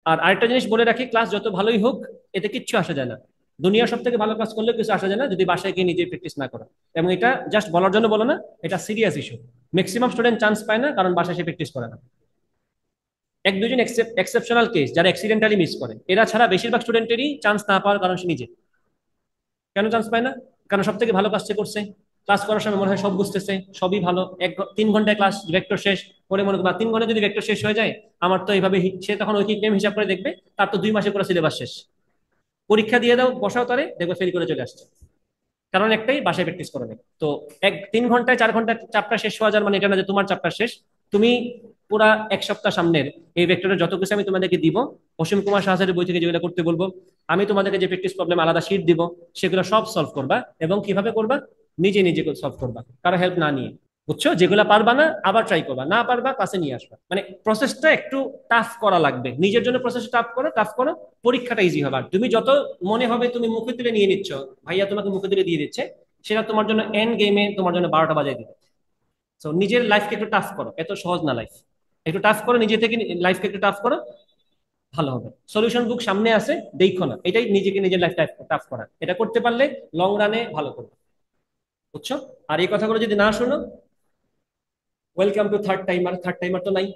আর আরেকটা জিনিস বলে রাখি, ক্লাস যত ভালোই হোক, এতে কিচ্ছু আসা যায় না। দুনিয়ার সব থেকে ভালো ক্লাস করলেও কিছু আসা যায় না যদি বাসায় গিয়ে নিজে প্র্যাকটিস না করো। এবং এটা জাস্ট বলার জন্য বলো না, এটা serious issue. Maximum student chance পায় না কারণ বাসায় সে প্র্যাকটিস করে না। এক দুজন এক্সেপশনাল কেস যারা অ্যাক্সিডেন্টালি মিস করে, এরা ছাড়া বেশিরভাগ স্টুডেন্টেরই চান্স না পাওয়ার কারণ সে নিজে। কেন চান্স পায় না? কারণ সব থেকে ভালো ক্লাস সে করছে, ক্লাস করার সময় মনে হয় সব বুঝতেছে, সবই ভালো। 3 ঘন্টায় ক্লাস ভেক্টর শেষ, পরে মনে করবা 3 ঘন্টা যদি ভেক্টর শেষ হয়ে যায়, আমার তো এইভাবে সে তখন ঐকিক নেম হিসাব করে দেখবে তার তো 2 মাসে পুরো সিলেবাস শেষ। পরীক্ষা দিয়ে দাও, বসাও তারে, দেখবে ফেল করে চলে আসছে। কারণ একটাই, বাসায় প্র্যাকটিস করো না। তো 3 ঘন্টায় 4 ঘন্টা চাপটা শেষ হওয়া যার মানে এটা না যে তোমার চাপটা শেষ। তুমি পুরা 1 সপ্তাহ সামনের এই ভেক্টরের যত কিছু আমি তোমাদেরকে দিব, অসীম কুমার শাহজাদের বই থেকে যেগুলো করতে বলবো, আমি তোমাদেরকে যে প্র্যাকটিস প্রবলেম আলাদা শিট দিব, সেগুলো সব সলভ করবা। এবং কিভাবে করবা? নিজে নিজে সলভ করবা, কারো হেল্প না নিয়ে। বুঝছো? যেগুলো পারবা না আবার ট্রাই করবা, না পারবা ক্লাসে নিয়ে আসবা। মানে প্রসেসটা একটু টাফ করা লাগবে, নিজের জন্য প্রসেস টাফ করো, টাফ করো। পরীক্ষাটা ইজি হবে। আর তুমি যত মনে হবে তুমি মুখে তুলে নিয়ে নিচ্ছ, ভাইয়া তোমাকে মুখে তুলে দিয়ে দিচ্ছে, সেটা তোমার জন্য এন্ড গেমে তোমার জন্য 12টা বাজায় দিবে। তো নিজের লাইফকে একটু টাফ করো, এত সহজ না লাইফ। একটু টাফ করো, নিজে থেকে লাইফকে একটু টাফ করো, ভালো হবে। সলিউশন বুক সামনে আছে, দেখো না, এটাই নিজেকে নিজের লাইফ টাফ করা। এটা করতে পারলে লং রানে ভালো করবে। বুঝছো? আর এই কথাগুলো যদি না শোনো, welcome to third timer. Third timer তো নাই।